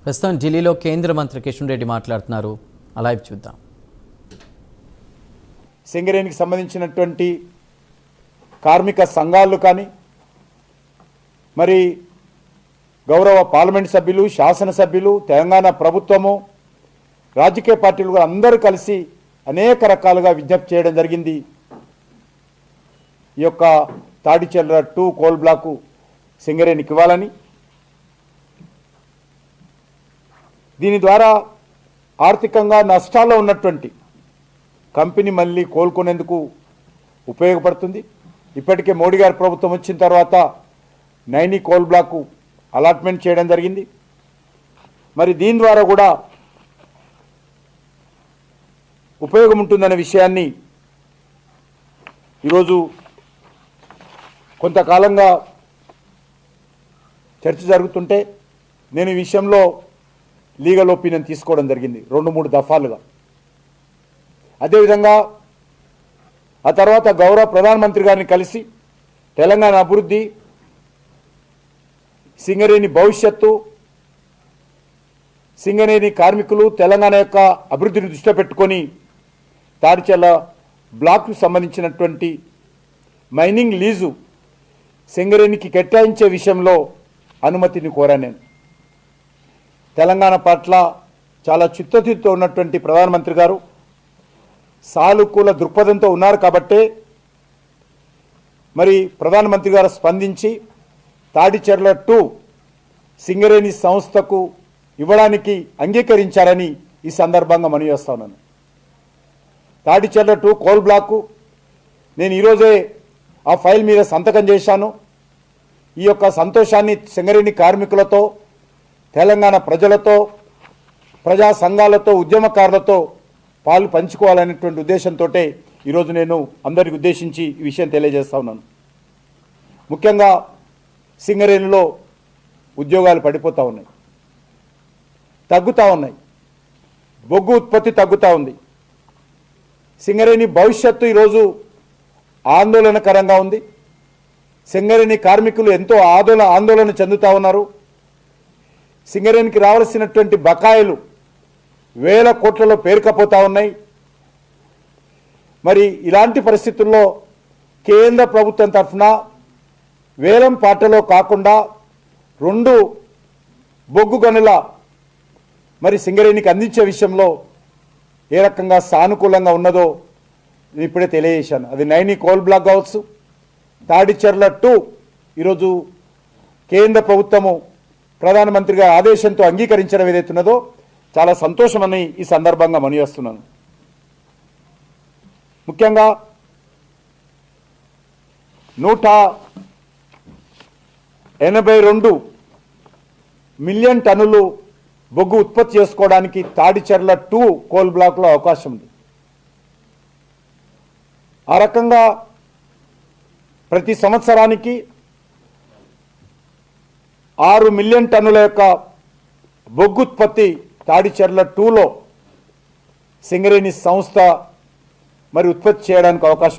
ప్రస్తుతం ఢిల్లీలో కేంద్ర మంత్రి కిషన్ రెడ్డి మాట్లాడుతున్నారు. లైవ్ చూద్దాం. సింగరేణికి సంబంధించినటువంటి కార్మిక సంఘాలు కానీ మరి గౌరవ పార్లమెంట్ సభ్యులు, శాసనసభ్యులు, తెలంగాణ ప్రభుత్వము, రాజకీయ పార్టీలు అందరూ కలిసి అనేక రకాలుగా విజ్ఞప్తి చేయడం జరిగింది. ఈ యొక్క తాడిచెర్ల 2 కోల్ బ్లాకు సింగరేణికి ఇవ్వాలని, దీని ద్వారా ఆర్థికంగా నష్టాల్లో ఉన్నటువంటి కంపెనీ మళ్ళీ కోలుకునేందుకు ఉపయోగపడుతుంది. ఇప్పటికే మోడీ గారి ప్రభుత్వం వచ్చిన తర్వాత నైని కోల్ బ్లాకు అలాట్మెంట్ చేయడం జరిగింది. మరి దీని ద్వారా కూడా ఉపయోగం ఉంటుందనే విషయాన్ని ఈరోజు కొంతకాలంగా చర్చ జరుగుతుంటే నేను ఈ విషయంలో లీగల్ ఒపీనియన్ తీసుకోవడం జరిగింది 2-3 దఫాలుగా. అదేవిధంగా ఆ తర్వాత గౌరవ ప్రధానమంత్రి గారిని కలిసి తెలంగాణ అభివృద్ధి, సింగరేణి భవిష్యత్తు, సింగరేణి కార్మికులు, తెలంగాణ యొక్క అభివృద్ధిని దృష్టిలో పెట్టుకొని తాడిచెర్ల బ్లాక్కు సంబంధించినటువంటి మైనింగ్ లీజు సింగరేణికి కేటాయించే విషయంలో అనుమతిని కోరాను. నేను తెలంగాణ పట్ల చాలా చిత్తశుద్ధితో ఉన్నటువంటి ప్రధానమంత్రి గారు సానుకూల దృక్పథంతో ఉన్నారు కాబట్టే మరి ప్రధానమంత్రి గారు స్పందించి తాడిచెర్ల 2 సింగరేణి సంస్థకు ఇవ్వడానికి అంగీకరించారని ఈ సందర్భంగా మనవి చేస్తా ఉన్నాను. తాడిచెర్ల 2 కోల్ బ్లాకు నేను ఈరోజే ఆ ఫైల్ మీద సంతకం చేశాను. ఈ యొక్క సంతోషాన్ని సింగరేణి కార్మికులతో, తెలంగాణ ప్రజలతో, ప్రజా సంఘాలతో, ఉద్యమకారులతో పాలు పంచుకోవాలనేటువంటి ఉద్దేశంతో ఈరోజు నేను అందరికి ఉద్దేశించి ఈ విషయం తెలియజేస్తా ఉన్నాను. ముఖ్యంగా సింగరేణిలో ఉద్యోగాలు పడిపోతూ ఉన్నాయి, తగ్గుతూ ఉన్నాయి, బొగ్గు ఉత్పత్తి తగ్గుతూ ఉంది. సింగరేణి భవిష్యత్తు ఈరోజు ఆందోళనకరంగా ఉంది. సింగరేణి కార్మికులు ఎంతో ఆందోళన చెందుతూ ఉన్నారు. సింగరేణికి రావాల్సినటువంటి బకాయిలు వేల కోట్లలో పేరుకపోతూ ఉన్నాయి. మరి ఇలాంటి పరిస్థితుల్లో కేంద్ర ప్రభుత్వం తరఫున వేలం పాటలో కాకుండా 2 బొగ్గు గనుల మరి సింగరేణికి అందించే విషయంలో ఏ రకంగా సానుకూలంగా ఉన్నదో ఇప్పుడే తెలియజేశాను. అది నైని కోల్ బ్లాక్ కావచ్చు, తాడిచెర్ల 2 ఈరోజు కేంద్ర ప్రభుత్వము ప్రధానమంత్రిగా ఆదేశంతో అంగీకరించడం ఏదైతున్నదో చాలా సంతోషమని ఈ సందర్భంగా మనవి చేస్తున్నాను. ముఖ్యంగా 182 మిలియన్ టన్నులు బొగ్గు ఉత్పత్తి చేసుకోవడానికి తాడిచెర్ల 2 కోల్ బ్లాక్లో అవకాశం ఉంది. ఆ రకంగా ప్రతి సంవత్సరానికి 6 మిలియన్ టన్నుల యొక్క బొగ్గు ఉత్పత్తి తాడిచెర్ల 2లో సింగరేణి సంస్థ మరి ఉత్పత్తి చేయడానికి అవకాశం